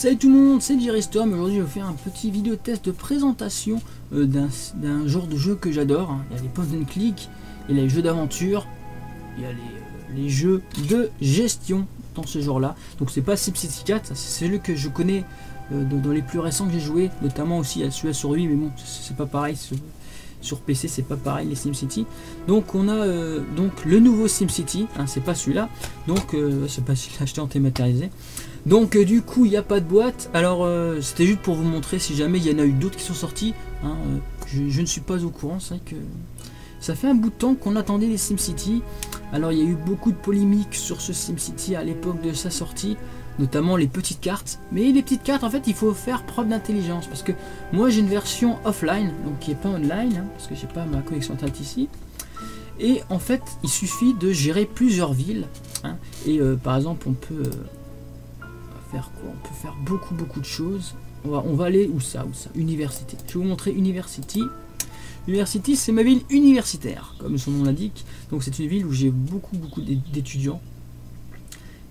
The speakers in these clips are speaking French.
Salut tout le monde, c'est Jerry-Storm. Aujourd'hui je vais vous faire un petit vidéo test de présentation d'un genre de jeu que j'adore. Il y a les point and click, il y a les jeux d'aventure, il y a les jeux de gestion dans ce genre là. Donc c'est pas SimCity 4, c'est celui que je connais dans les plus récents que j'ai joué, notamment aussi il y a celui sur lui, mais bon c'est pas pareil. Sur PC c'est pas pareil les SimCity. Donc on a donc le nouveau SimCity, hein, c'est pas celui-là, donc c'est pas celui-là acheté en dématérialisé. Donc du coup il n'y a pas de boîte. Alors c'était juste pour vous montrer si jamais il y en a eu d'autres qui sont sortis, hein, je ne suis pas au courant. C'est vrai que ça fait un bout de temps qu'on attendait les SimCity. Alors il y a eu beaucoup de polémiques sur ce SimCity à l'époque de sa sortie, notamment les petites cartes. Mais les petites cartes, en fait, il faut faire preuve d'intelligence, parce que moi j'ai une version offline, donc qui est pas online, hein, parce que j'ai pas ma connexion internet ici. Et en fait, il suffit de gérer plusieurs villes, hein, et par exemple, on peut faire quoi? On peut faire beaucoup de choses. On va aller où ça? Université. Je vais vous montrer University. University, c'est ma ville universitaire, comme son nom l'indique. Donc c'est une ville où j'ai beaucoup d'étudiants.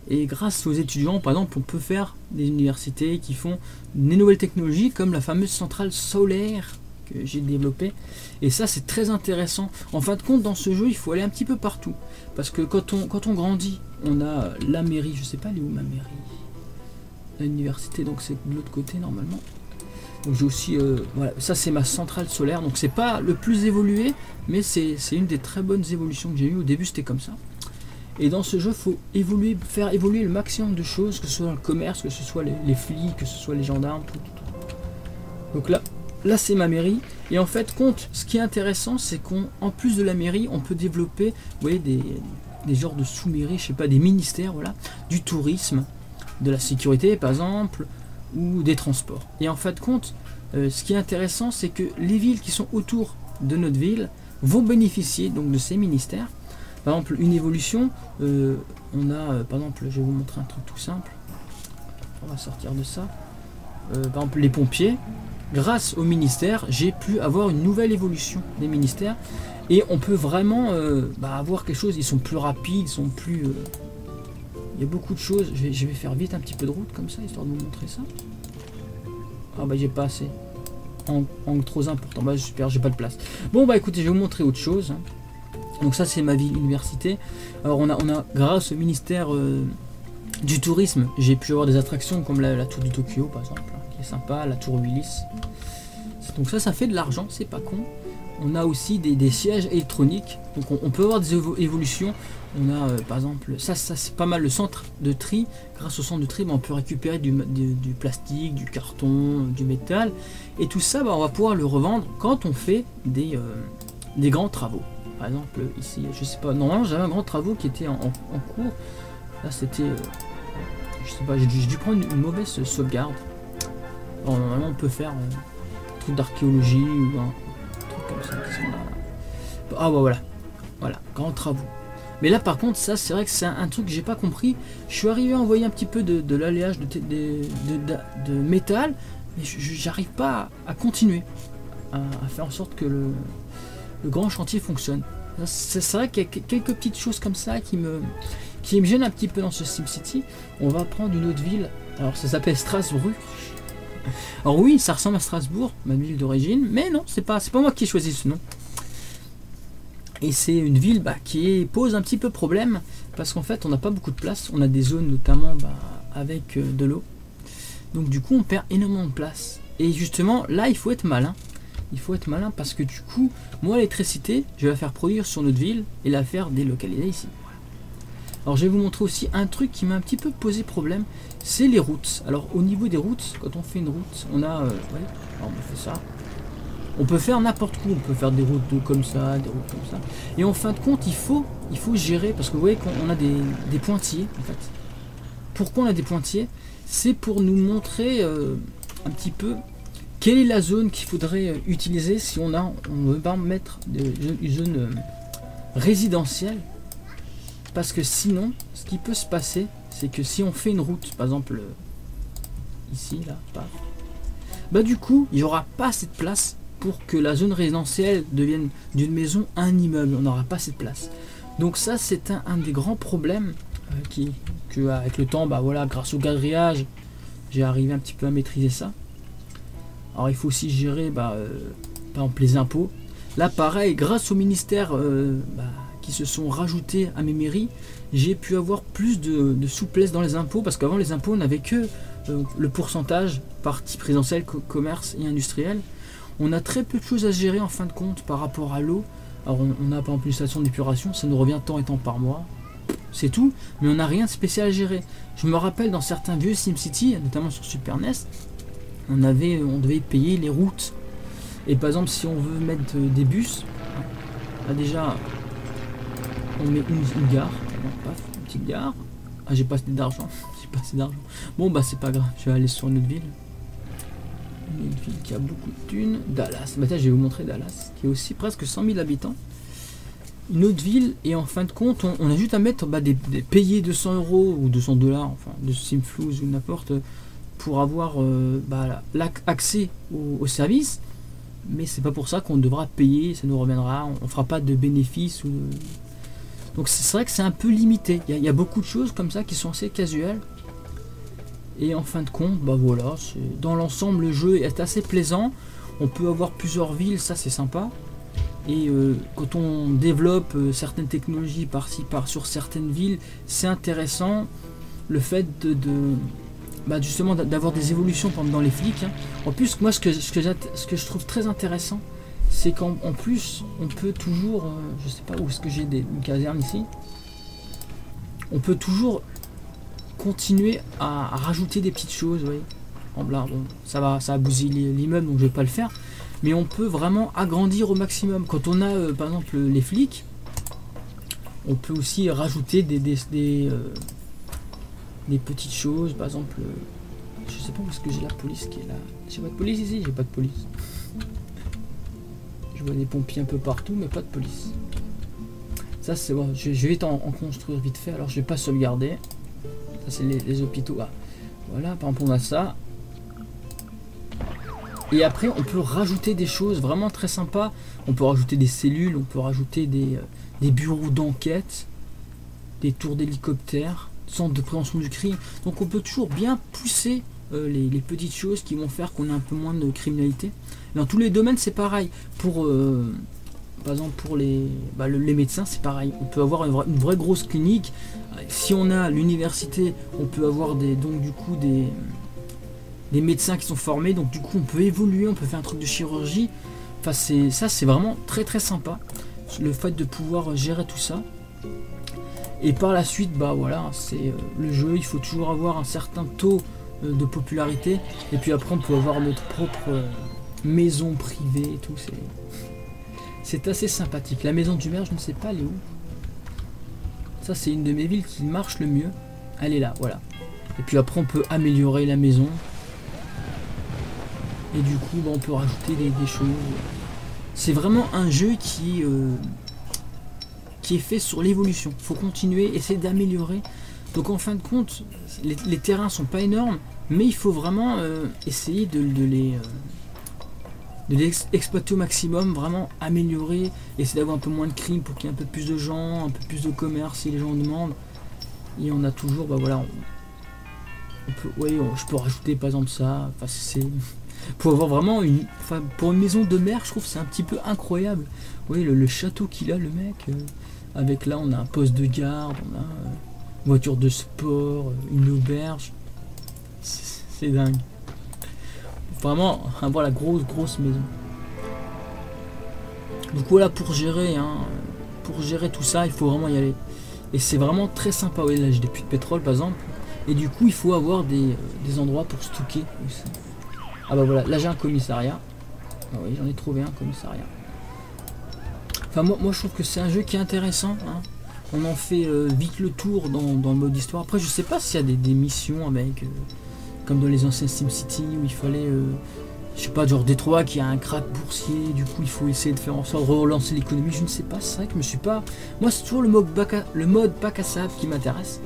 Et grâce aux étudiants, par exemple, on peut faire des universités qui font des nouvelles technologies, comme la fameuse centrale solaire que j'ai développée. Et ça, c'est très intéressant. En fin de compte, dans ce jeu, il faut aller un petit peu partout. Parce que quand on grandit, on a la mairie. Je sais pas, elle est où ma mairie? L'université, donc c'est de l'autre côté normalement. Donc j'ai aussi, voilà, ça c'est ma centrale solaire. Donc c'est pas le plus évolué, mais c'est une des très bonnes évolutions que j'ai eu. Au début, c'était comme ça. Et dans ce jeu, il faut faire évoluer le maximum de choses, que ce soit dans le commerce, que ce soit les flics, que ce soit les gendarmes, tout. Donc là c'est ma mairie. Et en fait, ce qui est intéressant, c'est qu'en plus de la mairie, on peut développer, vous voyez, des genres de sous-mairies, je sais pas, des ministères, voilà, du tourisme, de la sécurité par exemple, ou des transports. Et en fin de compte, ce qui est intéressant, c'est que les villes qui sont autour de notre ville vont bénéficier donc de ces ministères. Par exemple, une évolution, on a, par exemple, je vais vous montrer un truc tout simple. On va sortir de ça. Par exemple, les pompiers, grâce au ministère, j'ai pu avoir une nouvelle évolution des ministères. Et on peut vraiment avoir quelque chose, ils sont plus rapides, ils sont plus... il y a beaucoup de choses. Je vais faire vite un petit peu de route comme ça, histoire de vous montrer ça. Ah bah j'ai pas assez. Angle trop important. Bah super, j'ai pas de place. Bon bah écoutez, je vais vous montrer autre chose. Donc ça c'est ma ville université. Alors on a grâce au ministère du tourisme, j'ai pu avoir des attractions comme la tour du Tokyo par exemple, hein, qui est sympa, la tour Willis. Donc ça fait de l'argent, c'est pas con. On a aussi des sièges électroniques, donc on peut avoir des évolutions. On a par exemple, ça c'est pas mal, le centre de tri. Grâce au centre de tri, on peut récupérer du plastique, du carton, du métal, et tout ça on va pouvoir le revendre quand on fait des grands travaux. Par exemple ici, je sais pas, normalement j'avais un grand travaux qui était en cours. Là c'était, je sais pas, j'ai dû prendre une mauvaise sauvegarde. Alors, normalement on peut faire un truc d'archéologie ou un truc comme ça. Ah bah voilà, grands travaux. Mais là par contre, ça c'est vrai que c'est un truc que j'ai pas compris. Je suis arrivé à envoyer un petit peu de l'alliage de métal, mais j'arrive pas à continuer à faire en sorte que le grand chantier fonctionne. C'est vrai qu'il y a quelques petites choses comme ça qui me gênent un petit peu dans ce SimCity. On va prendre une autre ville. Alors ça s'appelle Strasbourg. Alors oui, ça ressemble à Strasbourg, ma ville d'origine, mais non, c'est pas moi qui ai choisi ce nom. Et c'est une ville qui pose un petit peu problème, parce qu'en fait on n'a pas beaucoup de place. On a des zones notamment avec de l'eau. Donc du coup on perd énormément de place. Et justement là il faut être malin. Il faut être malin parce que du coup, moi l'électricité, je vais la faire produire sur notre ville et la faire délocaliser ici. Voilà. Alors je vais vous montrer aussi un truc qui m'a un petit peu posé problème, c'est les routes. Alors au niveau des routes, quand on fait une route, on a... on fait ça. On peut faire n'importe où, on peut faire des routes comme ça, des routes comme ça. Et en fin de compte, il faut gérer, parce que vous voyez qu'on a des pointillés en fait. Pourquoi on a des pointillés? C'est pour nous montrer un petit peu... quelle est la zone qu'il faudrait utiliser si on veut pas mettre une zone résidentielle? Parce que sinon, ce qui peut se passer, c'est que si on fait une route, par exemple ici, là, bah du coup, il n'y aura pas assez de place pour que la zone résidentielle devienne d'une maison un immeuble. On n'aura pas assez de place. Donc ça, c'est un des grands problèmes avec le temps, grâce au quadrillage, j'ai arrivé un petit peu à maîtriser ça. Alors il faut aussi gérer par exemple les impôts. Là pareil, grâce au ministère qui se sont rajoutés à mes mairies, j'ai pu avoir plus de souplesse dans les impôts, parce qu'avant les impôts on n'avait que le pourcentage partie présidentielle, commerce et industriel. On a très peu de choses à gérer en fin de compte par rapport à l'eau. Alors on a par exemple une station d'épuration, ça nous revient tant et tant par mois, c'est tout, mais on n'a rien de spécial à gérer. Je me rappelle dans certains vieux SimCity, notamment sur Super NES, on devait payer les routes. Et par exemple si on veut mettre des bus, là déjà on met une gare, paf, une petite gare. Ah j'ai pas assez d'argent, Bon bah c'est pas grave, je vais aller sur une autre ville. Une autre ville qui a beaucoup de thunes, Dallas. Bah tiens, je vais vous montrer Dallas, qui est aussi presque 100 000 habitants. Une autre ville, et en fin de compte, on a juste à mettre payer 200 € ou 200 $, enfin de Simflouz ou n'importe, pour avoir accès au service. Mais c'est pas pour ça qu'on devra payer, ça nous reviendra, on fera pas de bénéfices. Donc c'est vrai que c'est un peu limité. Il y a beaucoup de choses comme ça qui sont assez casuelles. Et en fin de compte, voilà, dans l'ensemble le jeu est assez plaisant. On peut avoir plusieurs villes, ça c'est sympa. Et quand on développe certaines technologies par-ci, sur certaines villes, c'est intéressant. Le fait justement d'avoir des évolutions dans les flics. En plus, moi ce que je trouve très intéressant, c'est qu'en plus on peut toujours, je sais pas où est-ce que j'ai une caserne ici, on peut toujours continuer à rajouter des petites choses, vous voyez. Là, bon, ça va bousiller l'immeuble, donc je vais pas le faire, mais on peut vraiment agrandir au maximum. Quand on a par exemple les flics, on peut aussi rajouter des petites choses, par exemple je sais pas où est-ce que j'ai la police qui est là. J'ai pas de police ici, j'ai pas de police. Je vois des pompiers un peu partout, mais pas de police. Ça c'est bon, je vais en construire vite fait, alors je vais pas sauvegarder. Ça c'est les hôpitaux. Ah. Voilà, par exemple on a ça. Et après on peut rajouter des choses vraiment très sympas. On peut rajouter des cellules, on peut rajouter des bureaux d'enquête, des tours d'hélicoptère, centres de prévention du crime. Donc on peut toujours bien pousser les petites choses qui vont faire qu'on a un peu moins de criminalité. Dans tous les domaines c'est pareil. Par exemple pour les médecins c'est pareil. On peut avoir une vraie grosse clinique. Si on a l'université, on peut avoir des médecins qui sont formés. Donc du coup on peut évoluer, on peut faire un truc de chirurgie. Enfin c'est vraiment très très sympa. Le fait de pouvoir gérer tout ça. Et par la suite, voilà, c'est le jeu, il faut toujours avoir un certain taux de popularité. Et puis après, on peut avoir notre propre maison privée et tout. C'est assez sympathique. La maison du maire, je ne sais pas, elle est où. Ça, c'est une de mes villes qui marche le mieux. Elle est là, voilà. Et puis après, on peut améliorer la maison. Et du coup, on peut rajouter des choses. C'est vraiment un jeu qui est fait sur l'évolution. Il faut continuer, essayer d'améliorer. Donc en fin de compte, les terrains sont pas énormes, mais il faut vraiment essayer de les exploiter au maximum, vraiment améliorer, essayer d'avoir un peu moins de crimes pour qu'il y ait un peu plus de gens, un peu plus de commerce si les gens en demandent. Et on a toujours, voilà, je peux rajouter par exemple ça. Enfin, c'est pour avoir vraiment pour une maison de maire, je trouve que c'est un petit peu incroyable. Vous voyez le château qu'il a, le mec. Avec là, on a un poste de garde, on a une voiture de sport, une auberge. C'est dingue. Vraiment, avoir la grosse maison. Donc voilà, pour gérer tout ça, il faut vraiment y aller. Et c'est vraiment très sympa. Oui, là, j'ai des puits de pétrole, par exemple. Et du coup, il faut avoir des endroits pour stocker aussi. Ah bah voilà, là j'ai un commissariat. Ah oui, j'en ai trouvé un commissariat. Enfin, moi je trouve que c'est un jeu qui est intéressant. On en fait vite le tour dans le mode histoire. Après, je sais pas s'il y a des missions avec, comme dans les anciens SimCity, où il fallait, je sais pas, genre Détroit qui a un krach boursier. Du coup, il faut essayer de faire en sorte de relancer l'économie. Je ne sais pas, c'est vrai que je me suis pas. Moi, c'est toujours le mode bac à sable qui m'intéresse.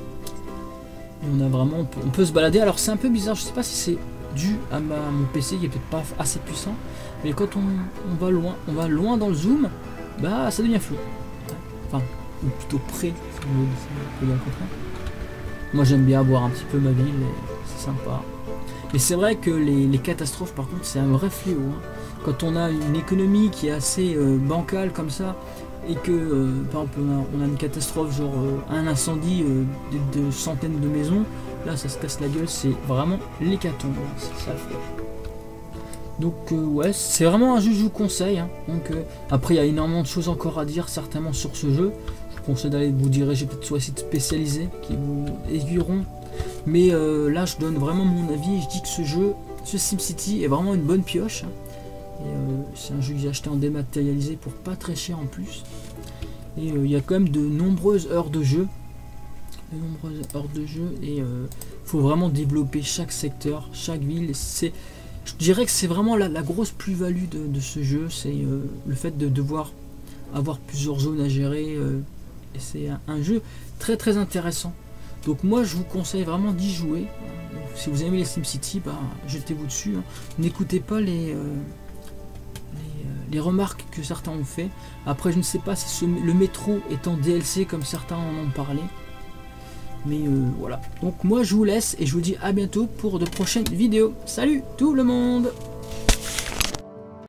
Et on a vraiment, on peut se balader. Alors, c'est un peu bizarre. Je sais pas si c'est dû à mon PC qui est peut-être pas assez puissant. Mais quand on va loin dans le zoom. Ça devient flou. Enfin, ou plutôt près, si vous voulez dire le contraire. Moi j'aime bien voir un petit peu ma ville, c'est sympa. Mais c'est vrai que les catastrophes, par contre, c'est un vrai fléau. Hein. Quand on a une économie qui est assez bancale comme ça, et que, par exemple, on a une catastrophe, genre un incendie de centaines de maisons, là, ça se casse la gueule, c'est vraiment l'hécatombe. C'est ça le fléau. Donc ouais, c'est vraiment un jeu que je vous conseille. Hein. Donc après, il y a énormément de choses encore à dire certainement sur ce jeu. Je vous conseille d'aller vous diriger peut-être sur les sites spécialisés qui vous aiguilleront. Mais là, je donne vraiment mon avis et je dis que ce jeu, ce SimCity, est vraiment une bonne pioche. Hein. C'est un jeu que j'ai acheté en dématérialisé pour pas très cher en plus. Et il y a quand même de nombreuses heures de jeu. Et faut vraiment développer chaque secteur, chaque ville. Je dirais que c'est vraiment la grosse plus-value de ce jeu, c'est le fait de devoir avoir plusieurs zones à gérer. Et c'est un jeu très très intéressant. Donc moi je vous conseille vraiment d'y jouer. Si vous aimez les SimCity, bah, jetez-vous dessus. Hein. N'écoutez pas les remarques que certains ont fait. Après je ne sais pas si le métro est en DLC comme certains en ont parlé. Mais voilà. Donc moi je vous laisse et je vous dis à bientôt pour de prochaines vidéos. Salut tout le monde!